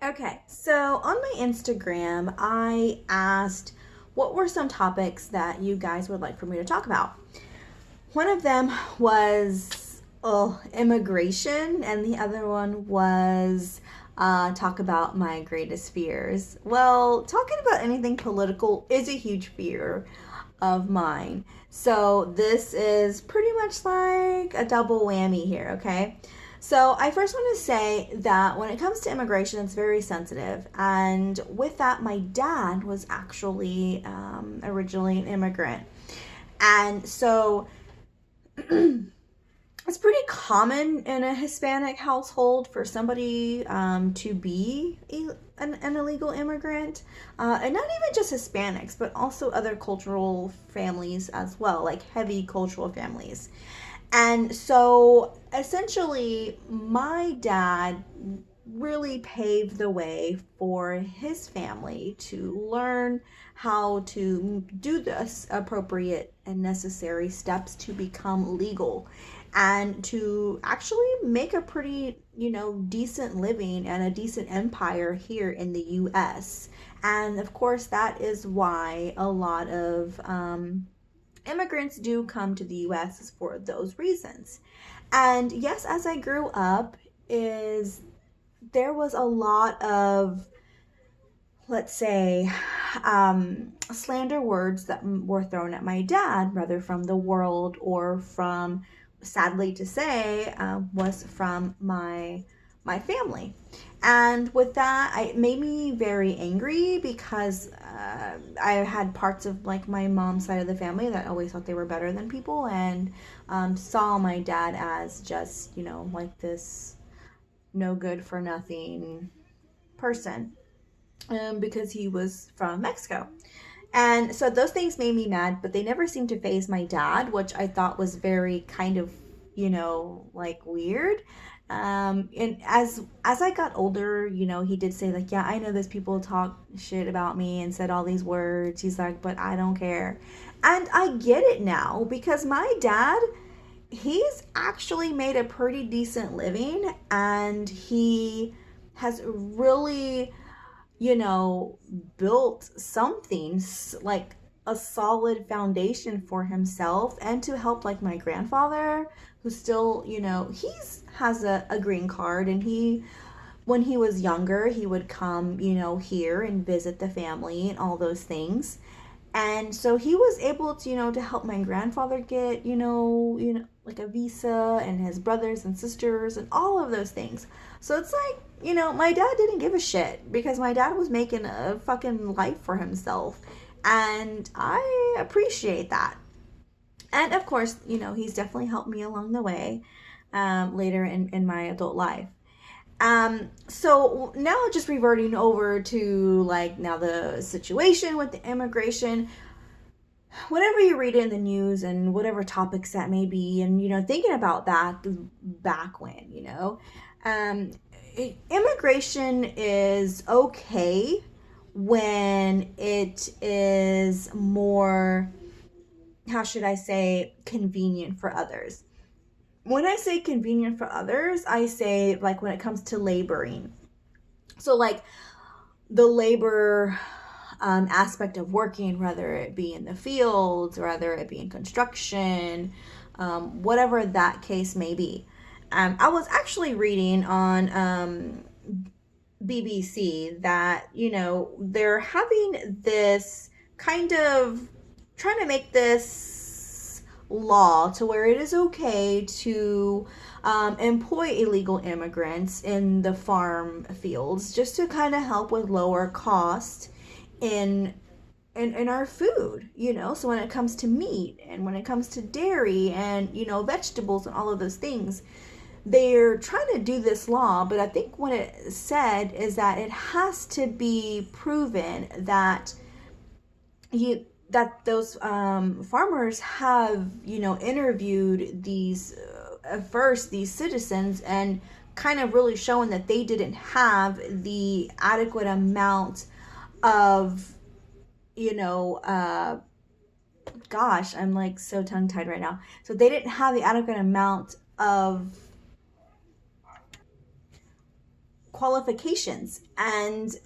Okay, so on my Instagram, I asked what were some topics that you guys would like for me to talk about. One of them was immigration, and the other one was talk about my greatest fears. Well, talking about anything political is a huge fear of mine. So this is pretty much like a double whammy here, okay? So I first want to say that when it comes to immigration, it's very sensitive. And with that, my dad was actually originally an immigrant. And so it's pretty common in a Hispanic household for somebody to be an illegal immigrant, and not even just Hispanics, but also other cultural families as well, like heavy cultural families. And so essentially, my dad really paved the way for his family to learn how to do this appropriate and necessary steps to become legal and to actually make a pretty, decent living and a decent empire here in the US. And of course, that is why a lot of immigrants do come to the US for those reasons. And yes, as I grew up, is there was a lot of, let's say, slander words that were thrown at my dad, whether from the world or from, sadly to say, was from my family. And with that, it made me very angry because I had parts of like my mom's side of the family that always thought they were better than people, and saw my dad as just, like this no good for nothing person, because he was from Mexico. And so those things made me mad, but they never seemed to phase my dad, which I thought was very kind of, like weird. And as I got older, he did say like, yeah, I know those people talk shit about me and said all these words. He's like, but I don't care. And I get it now because my dad, he's actually made a pretty decent living, and he has really, you know, built something like a solid foundation for himself and to help like my grandfather, who still, he's has a green card, and he, when he was younger, he would come, here and visit the family and all those things. And so he was able to, to help my grandfather get, like a visa, and his brothers and sisters and all of those things. So it's like, my dad didn't give a shit because my dad was making a fucking life for himself. And I appreciate that. And of course, he's definitely helped me along the way, later in my adult life. So now just reverting over to like now the situation with the immigration, whatever you read in the news and whatever topics that may be, and thinking about that back when, um, immigration is okay when it is more, how should I say, convenient for others. When I say convenient for others, I say like when it comes to laboring. So like the labor aspect of working, whether it be in the fields, whether it be in construction, whatever that case may be. I was actually reading on BBC that, they're having this kind of trying to make this law to where it is okay to employ illegal immigrants in the farm fields just to kind of help with lower cost in in our food, so when it comes to meat and when it comes to dairy and vegetables and all of those things, they're trying to do this law. But I think what it said is that it has to be proven that you that those farmers have interviewed these first these citizens, and kind of really showing that they didn't have the adequate amount of, you know uh gosh, I'm like so tongue tied right now. So they didn't have the adequate amount of qualifications and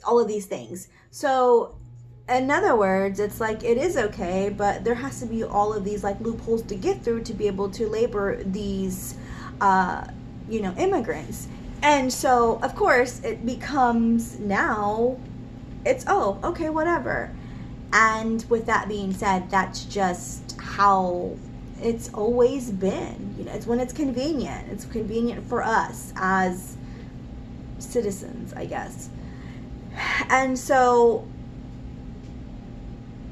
all of these things. So in other words, it's like it is okay, but there has to be all of these like loopholes to get through to be able to labor these immigrants. And so of course it becomes now it's, oh, okay, whatever. And with that being said, that's just how it's always been. It's when it's convenient. It's convenient for us as citizens, I guess. And so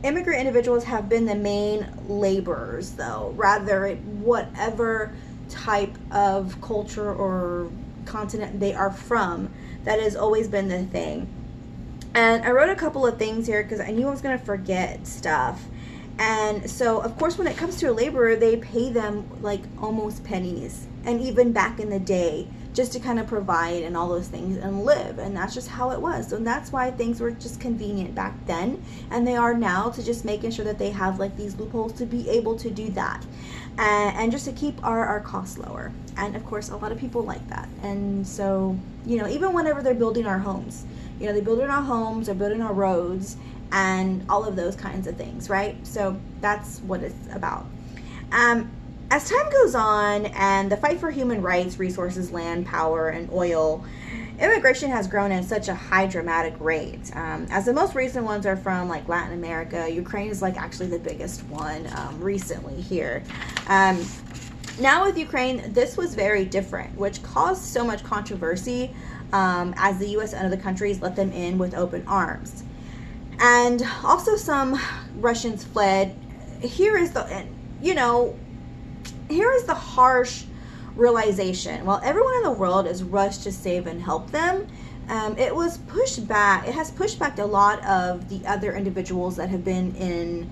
immigrant individuals have been the main laborers, though, rather whatever type of culture or continent they are from. That has always been the thing. And I wrote a couple of things here because I knew I was going to forget stuff. And so, of course, when it comes to a laborer, they pay them like almost pennies. And even back in the day, just to kind of provide and all those things and live. And that's just how it was. So that's why things were just convenient back then. And they are now, to just making sure that they have like these loopholes to be able to do that. And just to keep our costs lower. And of course, a lot of people like that. And so, even whenever they're building our homes, they're building our homes, they're building our roads, and all of those kinds of things, right? So that's what it's about. As time goes on and the fight for human rights, resources, land, power, and oil, immigration has grown at such a high dramatic rate. As the most recent ones are from like Latin America. Ukraine is like actually the biggest one recently here. Now with Ukraine, this was very different, which caused so much controversy as the U.S. and other countries let them in with open arms. And also some Russians fled. Here is the harsh realization. While everyone in the world is rushed to save and help them, it has pushed back a lot of the other individuals that have been in,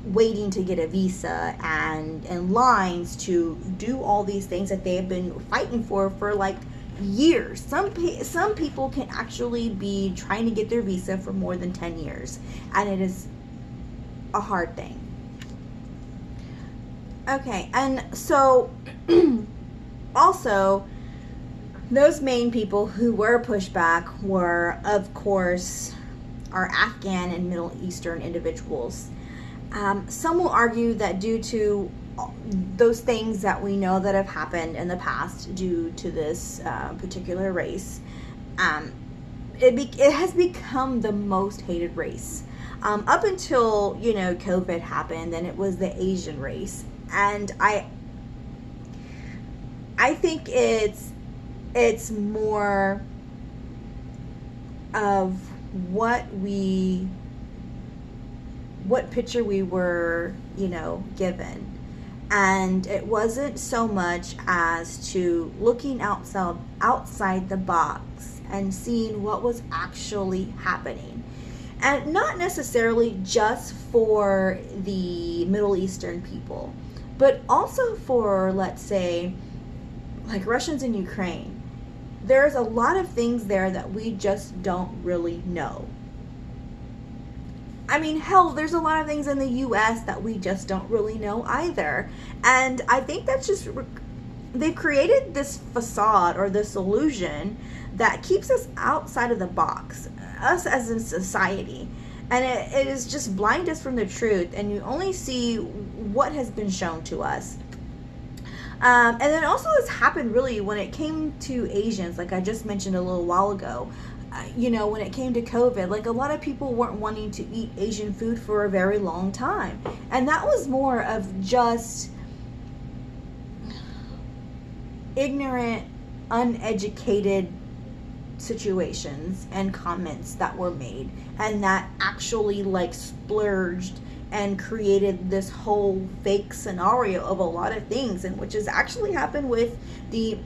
waiting to get a visa and in lines to do all these things that they have been fighting for like years. Some people can actually be trying to get their visa for more than 10 years, and it is a hard thing. Okay, and so also those main people who were pushed back were, of course, our Afghan and Middle Eastern individuals. Some will argue that due to those things that we know that have happened in the past due to this particular race, it has become the most hated race. Up until, COVID happened, and it was the Asian race. And I think it's more of what picture we were, given. And it wasn't so much as to looking outside the box and seeing what was actually happening. And not necessarily just for the Middle Eastern people, but also for, let's say, like Russians in Ukraine. There's a lot of things there that we just don't really know. I mean, hell, there's a lot of things in the U.S. that we just don't really know either. And I think that's just, they've created this facade or this illusion that keeps us outside of the box, us as a society. And it is just blind us from the truth, and you only see what has been shown to us. And then also this happened really when it came to Asians, like I just mentioned a little while ago. When it came to COVID, like a lot of people weren't wanting to eat Asian food for a very long time. And that was more of just ignorant, uneducated situations and comments that were made, and that actually like splurged and created this whole fake scenario of a lot of things, and which has actually happened with the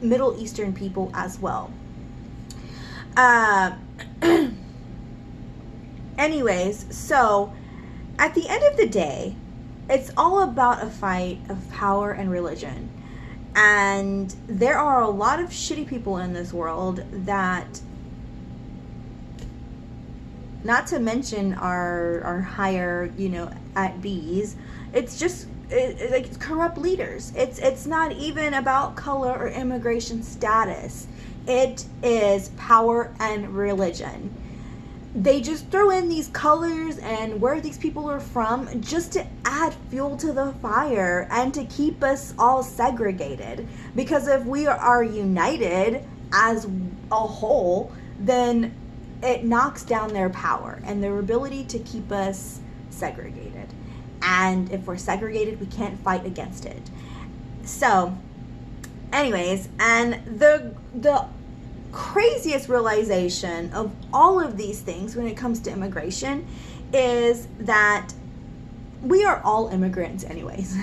Middle Eastern people as well. Anyways, so at the end of the day, it's all about a fight of power and religion. And there are a lot of shitty people in this world that, not to mention our higher, at B's, it's like corrupt leaders. It's not even about color or immigration status. It is power and religion. They just throw in these colors and where these people are from just to add fuel to the fire and to keep us all segregated. Because if we are united as a whole, then it knocks down their power and their ability to keep us segregated. And if we're segregated, we can't fight against it. So, anyways, and the craziest realization of all of these things when it comes to immigration is that we are all immigrants anyways.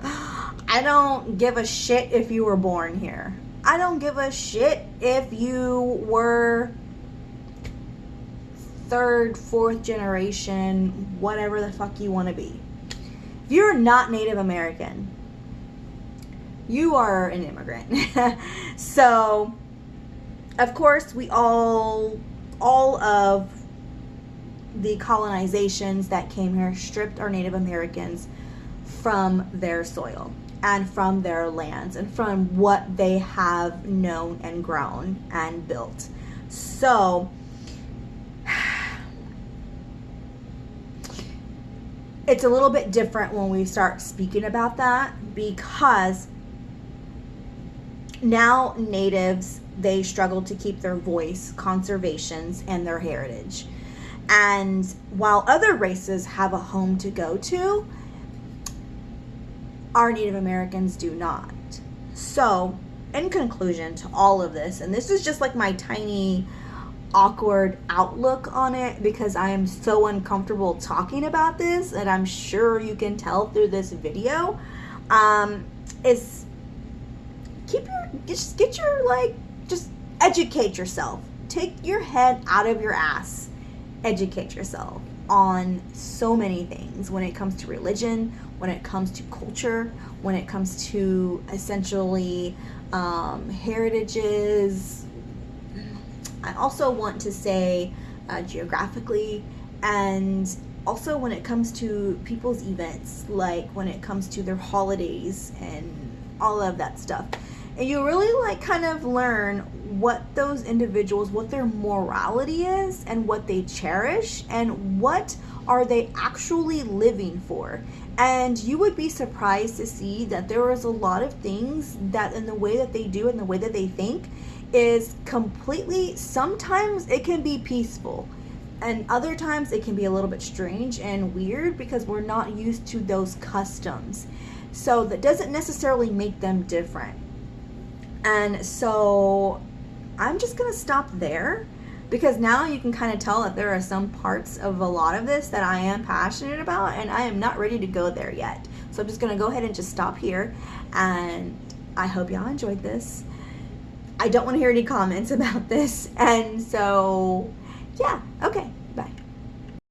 I don't give a shit if you were born here. I don't give a shit if you were third, fourth generation, whatever the fuck you want to be. If you're not Native American, you are an immigrant. So of course, we all of the colonizations that came here stripped our Native Americans from their soil and from their lands and from what they have known and grown and built. So it's a little bit different when we start speaking about that, because now natives, they struggle to keep their voice, conservations, and their heritage. And while other races have a home to go to, our Native Americans do not. So, in conclusion to all of this, and this is just like my tiny awkward outlook on it, because I am so uncomfortable talking about this, and I'm sure you can tell through this video, is just educate yourself. Take your head out of your ass. Educate yourself on so many things when it comes to religion, when it comes to culture, when it comes to essentially heritages. I also want to say geographically, and also when it comes to people's events, like when it comes to their holidays and all of that stuff. And you really like kind of learn what those individuals, what their morality is and what they cherish and what are they actually living for. And you would be surprised to see that there is a lot of things that in the way that they do and the way that they think is completely, sometimes it can be peaceful and other times it can be a little bit strange and weird because we're not used to those customs. So that doesn't necessarily make them different. And so I'm just going to stop there, because now you can kind of tell that there are some parts of a lot of this that I am passionate about, and I am not ready to go there yet. So I'm just going to go ahead and just stop here, and I hope y'all enjoyed this. I don't want to hear any comments about this, and so yeah, okay.